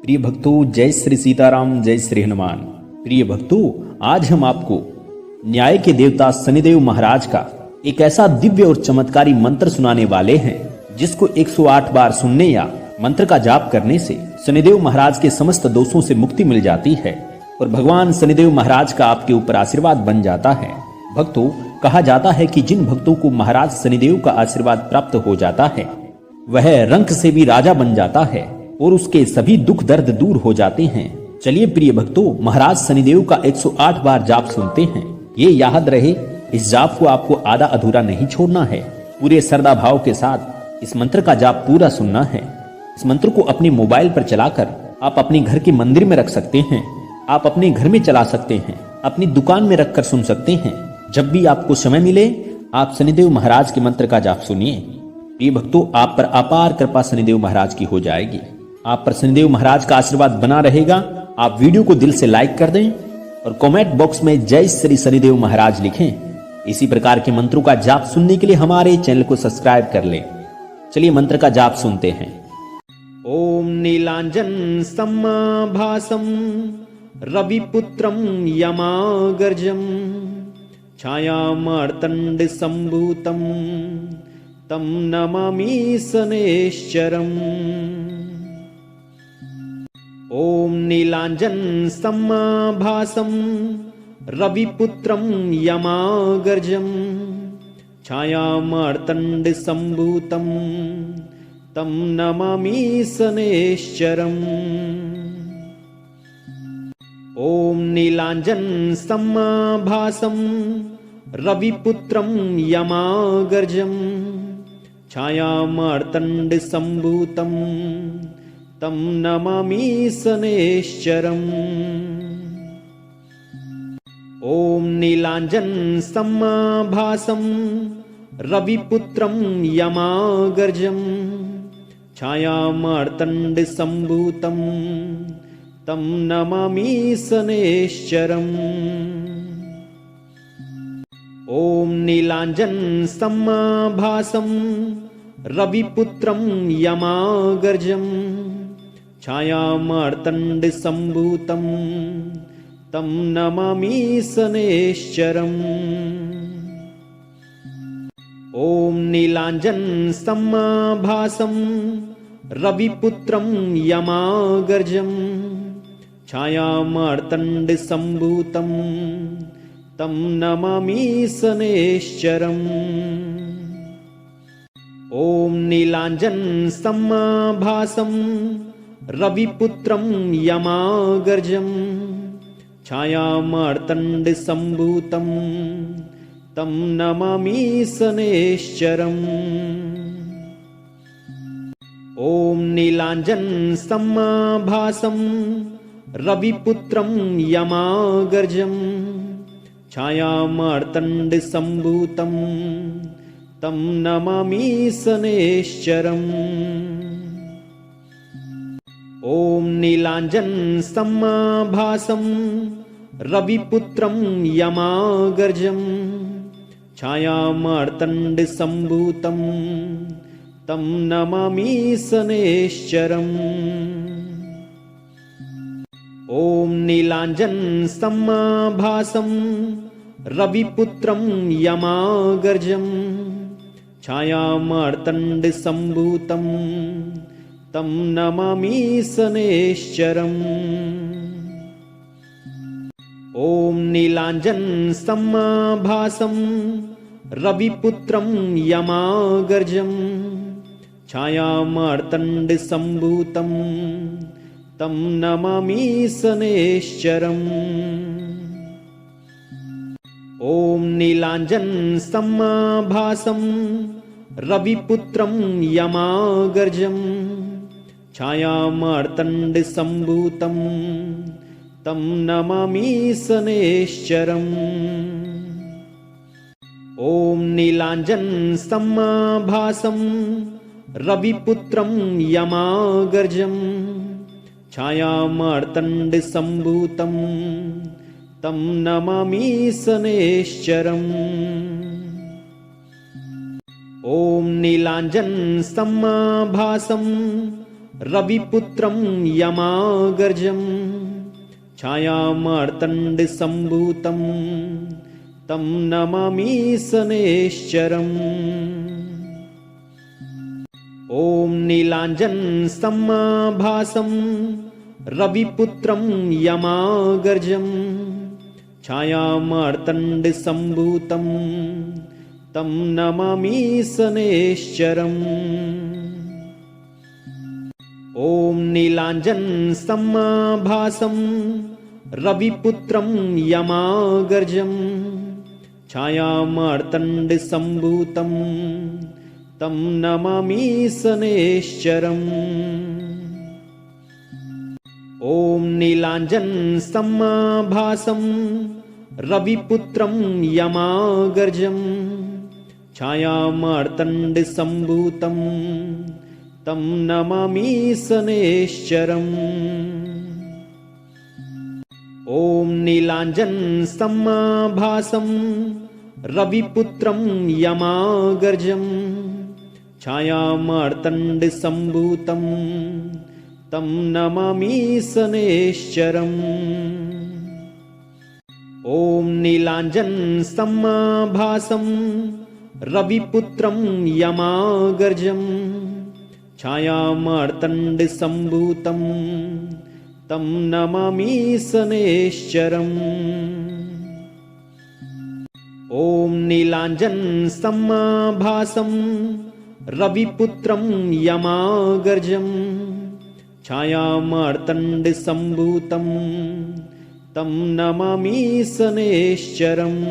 प्रिय भक्तों, जय श्री सीताराम, जय श्री हनुमान। प्रिय भक्तों, आज हम आपको न्याय के देवता शनिदेव महाराज का एक ऐसा दिव्य और चमत्कारी मंत्र सुनाने वाले हैं जिसको 108 बार सुनने या मंत्र का जाप करने से शनिदेव महाराज के समस्त दोषों से मुक्ति मिल जाती है और भगवान शनिदेव महाराज का आपके ऊपर आशीर्वाद बन जाता है। भक्तों, कहा जाता है कि जिन भक्तों को महाराज शनिदेव का आशीर्वाद प्राप्त हो जाता है वह रंक से भी राजा बन जाता है और उसके सभी दुख दर्द दूर हो जाते हैं। चलिए प्रिय भक्तों, महाराज शनिदेव का 108 बार जाप सुनते हैं। ये याद रहे, इस जाप को आपको आधा अधूरा नहीं छोड़ना है। पूरे श्रद्धा भाव के साथ इस मंत्र का जाप पूरा सुनना है। इस मंत्र को अपने मोबाइल पर चलाकर आप अपने घर के मंदिर में रख सकते हैं, आप अपने घर में चला सकते हैं, अपनी दुकान में रखकर सुन सकते हैं। जब भी आपको समय मिले आप शनिदेव महाराज के मंत्र का जाप सुनिए। प्रिय भक्तों, आप पर अपार कृपा शनिदेव महाराज की हो जाएगी। आप पर शनिदेव महाराज का आशीर्वाद बना रहेगा। आप वीडियो को दिल से लाइक कर दें और कमेंट बॉक्स में जय श्री शनिदेव महाराज लिखें। इसी प्रकार के मंत्रों का जाप सुनने के लिए हमारे चैनल को सब्सक्राइब कर लें। चलिए मंत्र का जाप सुनते हैं। ओम नीलांजन समाभासम रविपुत्रम यमागर्जम छायामार्तंड संभूतम तम नमामि शनैश्चरम्। ओम नीलांजन समाभासम रविपुत्रम यमागर्जम छायामार्तंड संभूतम तम नमामि शनैश्चरम्। ओम नीलांजन समाभासम रविपुत्रम यमागर्जम छायामार्तंड संभूतम तम नमामि शनैश्चरम्। ओम नीलांजन समाभासम रविपुत्रम यमागर्जम छायामार्तंड संभूतम तम नमामि शनैश्चरम्। ओम नीलांजन समाभासम रविपुत्रम यमागर्जम छायामार्तंड संभूतम तम नमामि शनैश्चरम्। ओम नीलांजन समाभासम रविपुत्रम यमागर्जम छायामार्तंड संभूतम तम नमामि शनैश्चरम्। ओम नीलांजन समाभासम रविपुत्रम यमागर्जम छायामार्तंड संभूतम तम नमामि शनैश्चरम्। ओम नीलांजन समाभासम रविपुत्रम यमागर्जम छायामार्तंड संभूतम तम नमामि शनैश्चरम्। ओम नीलांजन समाभासम रविपुत्रम यमागर्जम छायामार्तंड संभूतम तम नमामि शनैश्चरम्। ओम नीलांजन समाभासम रविपुत्रम यमागर्जम छायामार्तंड संभूतम तम नमामि शनैश्चरम्। ओम नीलांजन समाभासम रविपुत्रम यमागर्जम छायामार्तंड संभूतम तम नमामि शनैश्चरम्। ओम नीलांजन समाभासम रविपुत्रम यमागर्जम छायामार्तंड संभूतम तम नमामि शनैश्चरम्। ओम नीलांजन समाभासम रविपुत्रम यमागर्जम छायामार्तंड संभूतम तम नमामि शनैश्चरम्। ओम नीलांजन समाभासम रविपुत्रं यमागर्जं छायामार्तण्डसम्भूतं तं नमामि शनैश्चरम्। ॐ नीलाञ्जनसमाभासं रविपुत्रं यमागर्जं छायामार्तण्डसम्भूतं तं नमामि शनैश्चरम्। ॐ नीलाञ्जनसमाभासं रविपुत्रं यमागर्जं छायामार्तण्डसम्भूतं तं नमामि शनैश्चरम्। ॐ नीलाञ्जनसमाभासं रविपुत्रं यमागर्जं छायामार्तण्डसम्भूतं तं नमामि शनैश्चरम्। ॐ नीलाञ्जनसमाभासं रविपुत्रं यमागर्जं छायामार्तण्डसम्भूतं तं नमामि शनैश्चरम्। ॐ नीलाञ्जनसमाभासं रविपुत्रं यमागर्जं छायामार्तण्डसम्भूतं तं नमामि शनैश्चरम्। ॐ नीलाञ्जनसमाभासं रविपुत्रं यमागर्जं छायामार्तण्डसम्भूतं तं नमामि शनैश्चरम्।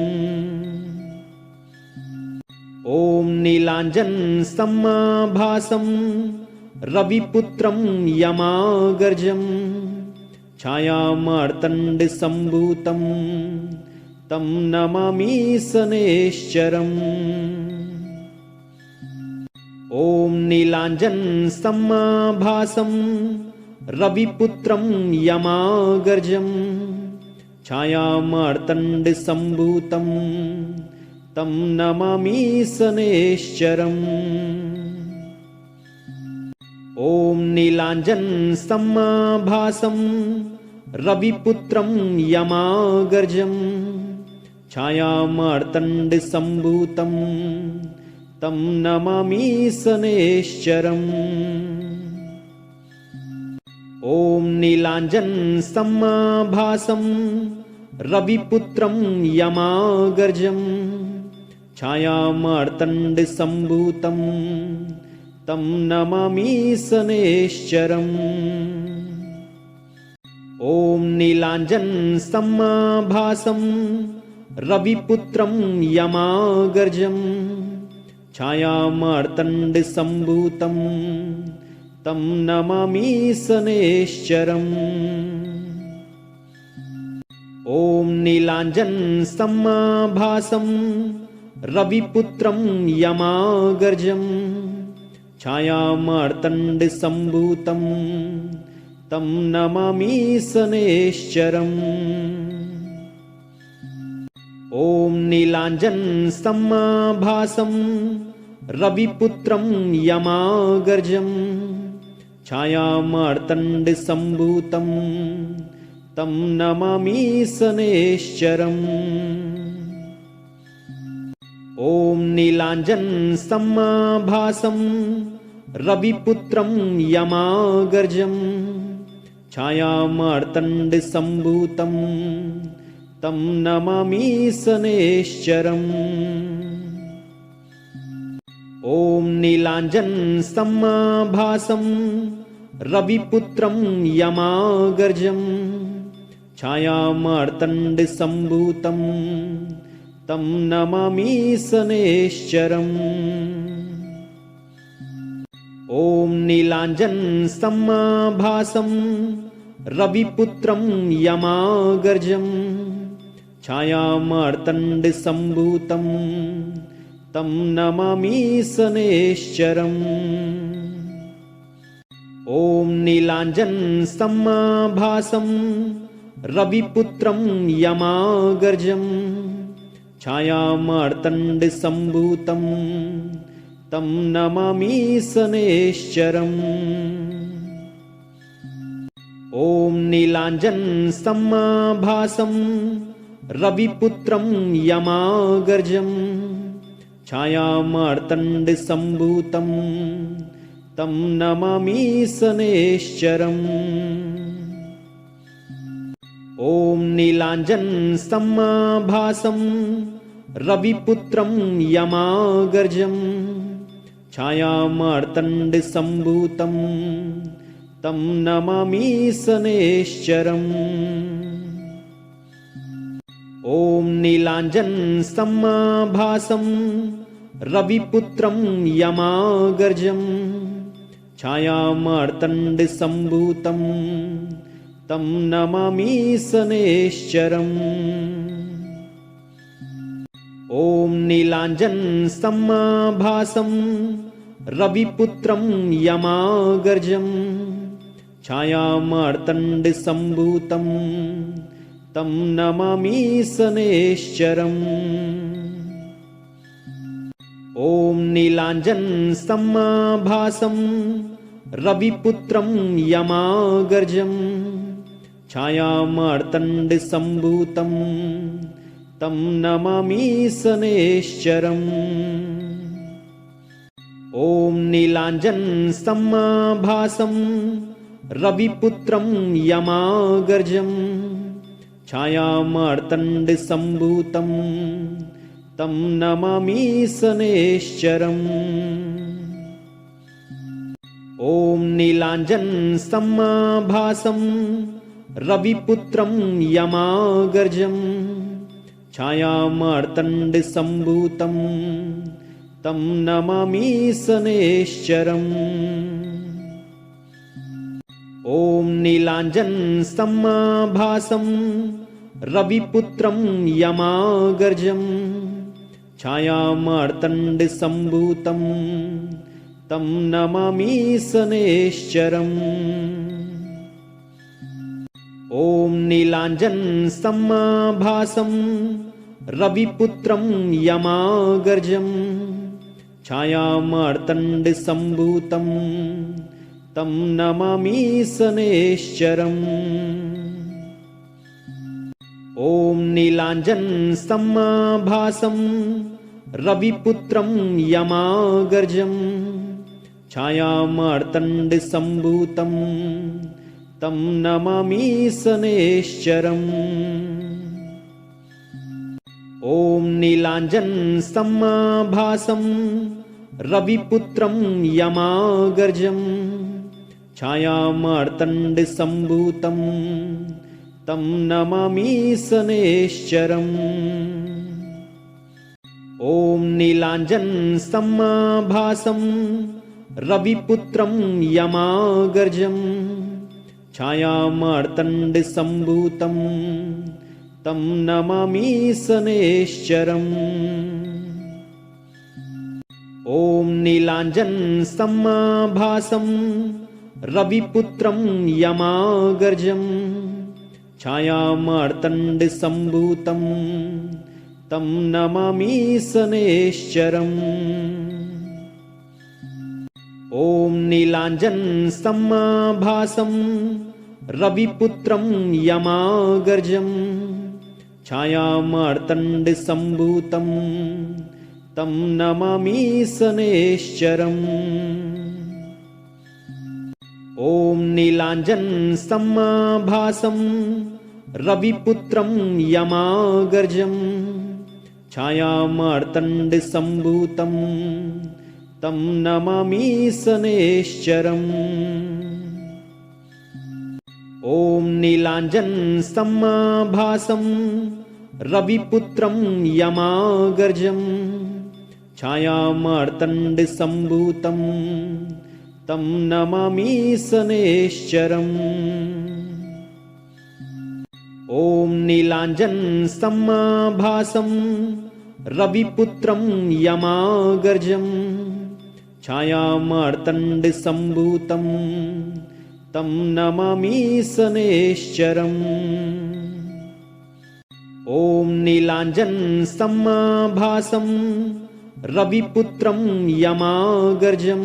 ॐ नीलाञ्जनसमाभासं रविपुत्रं यमागर्जं छायामार्तण्डसम्भूतं तं नमामि शनैश्चरम्। ॐ नीलाञ्जनसमाभासं रविपुत्रं यमागर्जं छायामार्तण्डसम्भूतं तं नमामि शनैश्चरम्। ॐ नीलाञ्जनसमाभासं रविपुत्रं यमागर्जं छायामार्तण्डसम्भूतं तं नमामि शनैश्चरम्। ॐ नीलाञ्जनसमाभासं रविपुत्रं यमागर्जं छायामार्तण्डसम्भूतं तं नमामि शनैश्चरम्। ॐ नीलाञ्जनसमाभासं रविपुत्रं यमागर्जं छायामार्तण्डसम्भूतं तं नमामि शनैश्चरम्। ॐ नीलाञ्जनसमाभासं रविपुत्रं यमागर्जं छायामार्तण्डसम्भूतं तं नमामि शनैश्चरम्। ॐ नीलाञ्जनसमाभासं रविपुत्रं यमागर्जं छायामार्तण्डसम्भूतं तं नमामि शनैश्चरम्। ॐ नीलाञ्जनसमाभासं रविपुत्रं यमागर्जं छायामार्तण्डसम्भूतं तं नमामि शनैश्चरम्। ॐ नीलाञ्जनसमाभासं रविपुत्रं यमागर्जं छायामार्तण्डसम्भूतं तं नमामि शनैश्चरम्। ॐ नीलाञ्जनसमाभासं रविपुत्रं यमागर्जं छायामार्तण्डसम्भूतं तं नमामि शनैश्चरम्। ॐ नीलाञ्जनसमाभासं रविपुत्रं यमागर्जं छायामार्तण्डसम्भूतं तं नमामि शनैश्चरम्। ॐ नीलाञ्जन समाभासं रविपुत्रं यमागर्जं छायामार्तण्डसम्भूतं तं नमामि शनैश्चरम्। ॐ नीलाञ्जन समाभासं रविपुत्रं यमागर्जं छायामार्तण्डसम्भूतं तं नमामि शनैश्चरम्। ॐ नीलाञ्जन समाभासं रविपुत्रं यमागर्जं छायामार्तण्डसम्भूतं तं नमामि शनैश्चरम्। ॐ नीलाञ्जन समाभासं रविपुत्रं यमागर्जं छायामार्तण्डसम्भूतं तं नमामि शनैश्चरम्। ॐ नीलाञ्जन समाभासं रविपुत्रं यमागर्जं छायामार्तण्डसम्भूतं तं नमामि शनैश्चरम्। ॐ नीलाञ्जन समाभासं रविपुत्रं यमागर्जं छायामार्तण्डसम्भूतं तं नमामि शनैश्चरम्। ॐ नीलाञ्जन समाभासं रविपुत्रं यमागर्जं छायामार्तण्डसम्भूतं तं नमामि शनैश्चरम्। ॐ नीलाञ्जन समाभासं रविपुत्रं यमागर्जं छायामार्तण्डसम्भूतं तं नमामि शनैश्चरम्। ॐ नीलाञ्जन समाभासं रविपुत्रं यमागर्जं छायामार्तण्डसम्भूतं तं नमामि शनैश्चरम्। ॐ नीलाञ्जन समाभासं रविपुत्रं यमागर्जं छायामार्तण्डसम्भूतं तं नमामि शनैश्चरम्। ॐ नीलाञ्जन समाभासं रविपुत्रं यमागर्जं छायामार्तण्डसम्भूतं तं नमामि शनैश्चरम्। ॐ नीलाञ्जन समाभासं रविपुत्रं यमागर्जं छायामार्तण्डसम्भूतं तं नमामि शनैश्चरम्। ॐ नीलाञ्जन समाभासं रविपुत्रं यमागर्जं छायामार्तण्डसम्भूतं तं नमामि शनैश्चरम्। ॐ नीलाञ्जन समाभासं रविपुत्रं यमागर्जं छायामार्तण्डसम्भूतं तं नमामि शनैश्चरम्। ॐ नीलाञ्जन समाभासं रविपुत्रं यमागर्जं छायामार्तण्डसम्भूतं तं नमामि शनैश्चरम्। ॐ नीलाञ्जन समाभासं रविपुत्रं यमागर्जं छायामार्तण्डसम्भूतं तं नमामि शनैश्चरम्। ॐ नीलाञ्जन समाभासं रविपुत्रं यमागर्जं छायामार्तण्डसम्भूतं तं नमामि शनैश्चरम्। ॐ नीलाञ्जन समाभासं रविपुत्रं यमागर्जं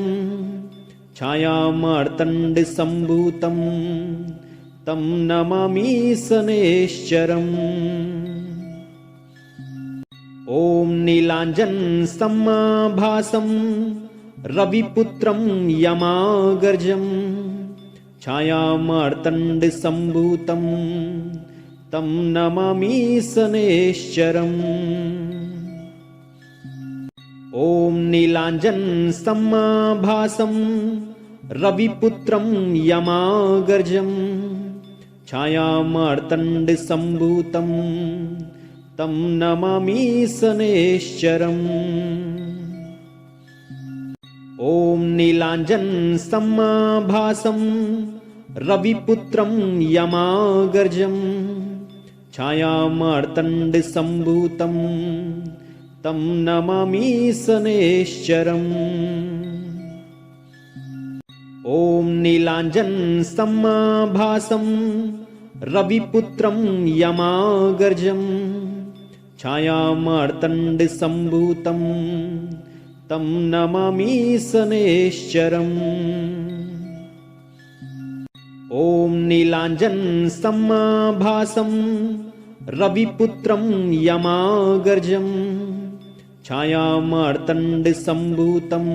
छायामार्तण्डसम्भूतं तं नमामि शनैश्चरम्। ॐ नीलाञ्जनसमाभासं रविपुत्रं यमागर्जं छायामार्तण्डसम्भूतं तं नमामि शनैश्चरम्। ॐ नीलाञ्जनसमाभासं रविपुत्रं यमागर्जं छायामार्तण्डसम्भूतं तं नमामि शनैश्चरम्। ॐ नीलाञ्जनसमाभासं रविपुत्रं यमागर्जं छायामार्तण्डसम्भूतं तं नमामि शनैश्चरम्। ॐ नीलाञ्जनसमाभासं रविपुत्रं यमागर्जं छायामार्तण्डसम्भूतं तं नमामि शनैश्चरम्। ॐ नीलाञ्जनसमाभासं रविपुत्रं यमागर्जं छायामार्तण्डसम्भूतं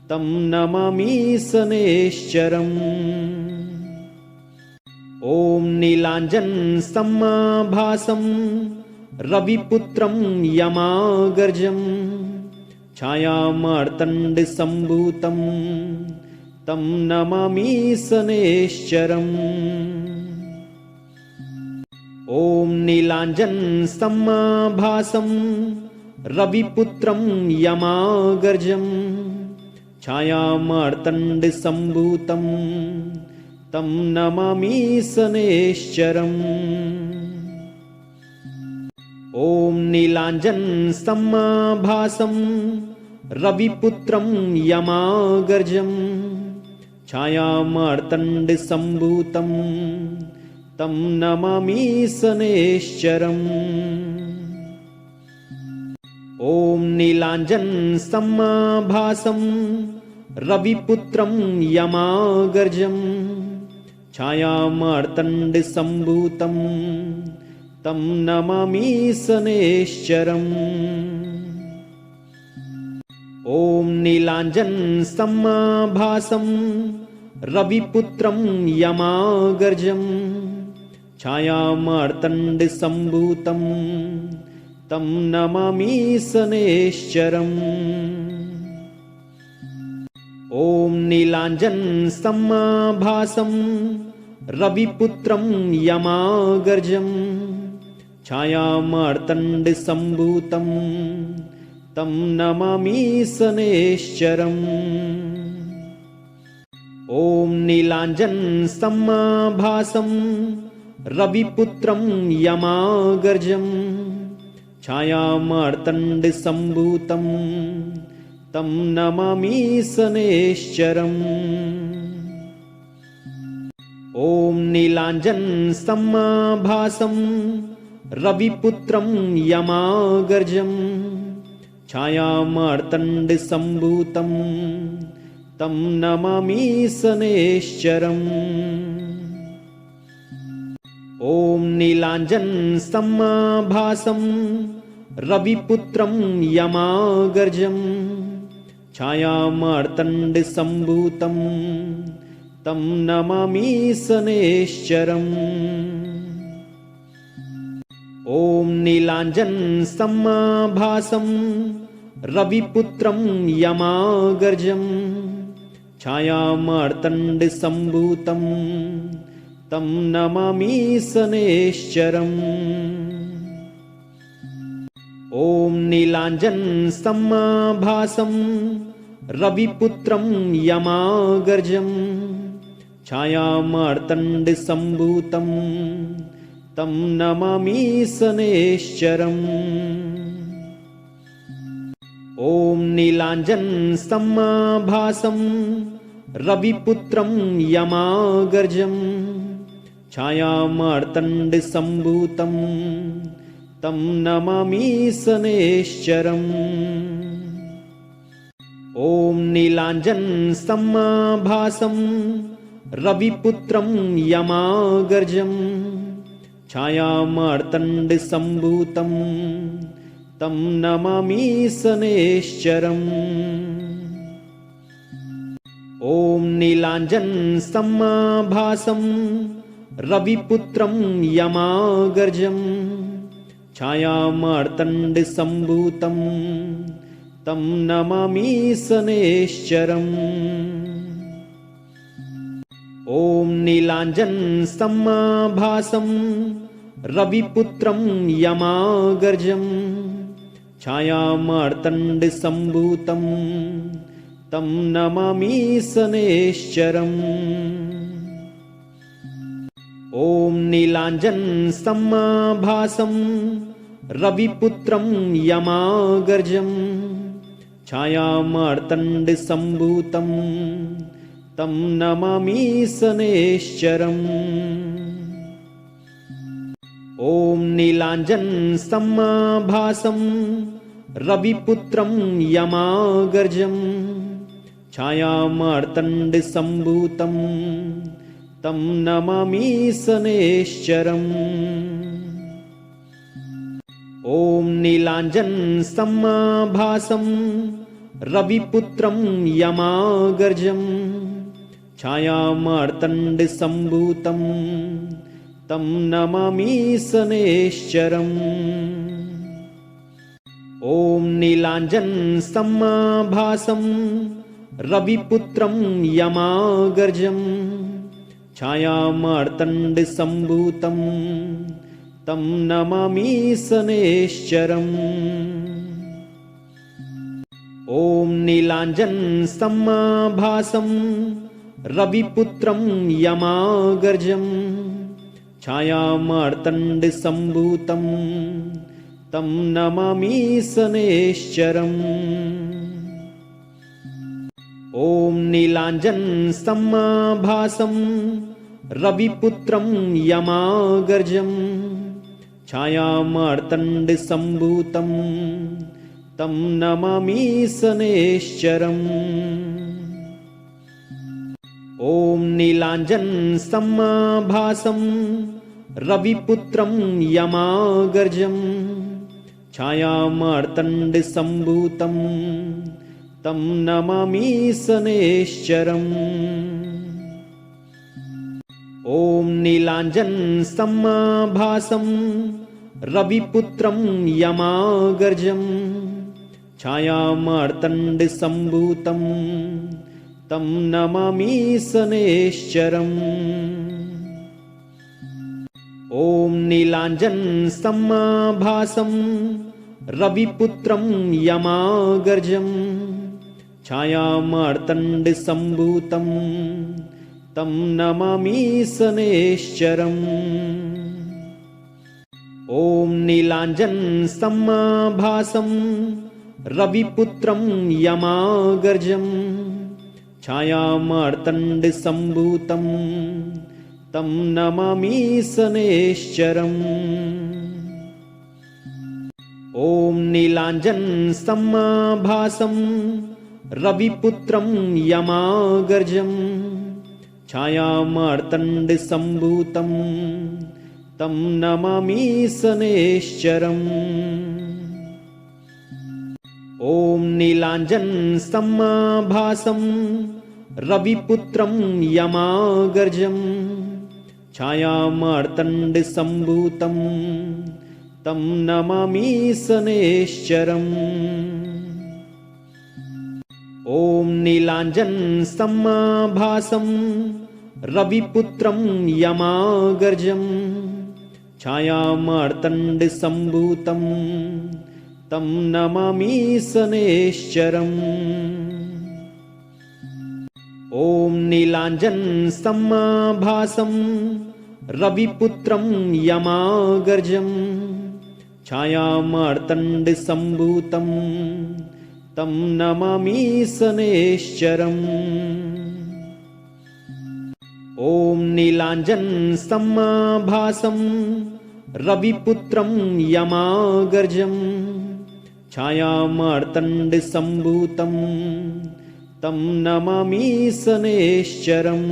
तं नमामि शनैश्चरम्। ॐ नीलाञ्जनसमाभासं रविपुत्रं यमागर्जं छायामार्तण्डसम्भूतं तं नमामि शनैश्चरम्। ॐ नीलाञ्जनसमाभासं रविपुत्रं यमागर्जं छायामार्तण्डसम्भूतं तं नमामि शनैश्चरम्। ॐ नीलाञ्जनसमाभासं रविपुत्रं यमागर्जं छायामार्तण्डसम्भूतं तं नमामि शनैश्चरम्। ॐ नीलाञ्जनसमाभासं रविपुत्रं यमागर्जं छायामार्तण्डसम्भूतं तं नमामि शनैश्चरम्। ॐ नीलाञ्जनसमाभासं रविपुत्रं यमागर्जं छायामार्तण्डसम्भूतं तं नमामि शनैश्चरम्। ॐ नीलाञ्जनसमाभासं रविपुत्रं यमागर्जं छायामार्तण्डसम्भूतं तं नमामि शनैश्चरम्। ॐ नीलाञ्जनसमाभासं रविपुत्रं यमागर्जं छायामार्तण्डसम्भूतं तं नमामि शनैश्चरम्। ॐ नीलाञ्जनसमाभासं रविपुत्रं यमागर्जं छायामार्तण्डसम्भूतं तं नमामि शनैश्चरम्। ॐ नीलाञ्जनसमाभासं रविपुत्रं यमागर्जं छायामार्तण्डसम्भूतं तं नमामि शनैश्चरम्। ॐ नीलाञ्जनसमाभासं रविपुत्रं यमागर्जं छायामार्तण्डसम्भूतं तं नमामि शनैश्चरम्। ॐ नीलाञ्जनसमाभासं रविपुत्रं यमागर्जं छायामार्तण्डसम्भूतं तं नमामि शनैश्चरम्। ॐ नीलाञ्जनसमाभासं रविपुत्रं यमागर्जं छायामार्तण्डसम्भूतं तं नमामि शनैश्चरम्। ॐ नीलाञ्जनसमाभासं रविपुत्रं यमागर्जं छायामार्तण्डसम्भूतं तं नमामि शनैश्चरम्। ॐ नीलाञ्जनसमाभासं रविपुत्रं यमागर्जं छायामार्तण्डसम्भूतं तं नमामि शनैश्चरम्। ॐ नीलाञ्जनसमाभासं रविपुत्रं यमागर्जं छायामार्तण्डसम्भूतं तं नमामि शनैश्चरम्। ॐ नीलाञ्जनसमाभासं रविपुत्रं यमागर्जं छायामार्तण्डसम्भूतं तं नमामि शनैश्चरम्। ॐ नीलाञ्जनसमाभासं रविपुत्रं यमागर्जं छायामार्तण्डसम्भूतं तं नमामि शनैश्चरम्। ॐ नीलाञ्जनसमाभासं रविपुत्रं यमागर्जं छायामार्तण्डसम्भूतं तं नमामि शनैश्चरम्। ॐ नीलाञ्जनसमाभासं रविपुत्रं यमागर्जं छायामार्तण्डसम्भूतं तं नमामि शनैश्चरम्। ॐ नीलाञ्जनसमाभासं रविपुत्रं यमागर्जं छायामार्तण्डसम्भूतं तं नमामि शनैश्चरम्। ॐ नीलाञ्जनसमाभासं रविपुत्रं यमागर्जं छायामार्तण्डसम्भूतं तं नमामि शनैश्चरम्। ॐ नीलाञ्जनसमाभासं रविपुत्रं यमागर्जं छायामार्तण्डसम्भूतं तं नमामि शनैश्चरम्। ॐ नीलाञ्जनसमाभासं रविपुत्रं यमागर्जं छायामार्तण्डसम्भूतं तं नमामि शनैश्चरम्। ॐ नीलाञ्जनसमाभासं रविपुत्रं यमागर्जं छायामार्तण्डसम्भूतं तं नमामि शनैश्चरम्। ॐ नीलाञ्जनसमाभासं रविपुत्रं यमागर्जं छायामार्तण्डसम्भूतं तं नमामि शनैश्चरम्। ॐ नीलाञ्जनसमाभासं रविपुत्रं यमागर्जं छायामार्तण्डसम्भूतं तं नमामि शनैश्चरम्। ॐ नीलाञ्जनसमाभासं रविपुत्रं यमागर्जं छायामार्तण्डसम्भूतं तं नमामि शनैश्चरम्। ॐ नीलाञ्जनसमाभासं रविपुत्रं यमागर्जं छायामार्तण्डसम्भूतं तं नमामि शनैश्चरम्। ॐ नीलाञ्जनसमाभासं रविपुत्रं यमागर्जं छायामार्तण्डसम्भूतं तं नमामि शनैश्चरम्। ॐ नीलाञ्जनसमाभासं रविपुत्रं यमागर्जं छायामार्तण्डसम्भूतं तं नमामि शनैश्चरम्।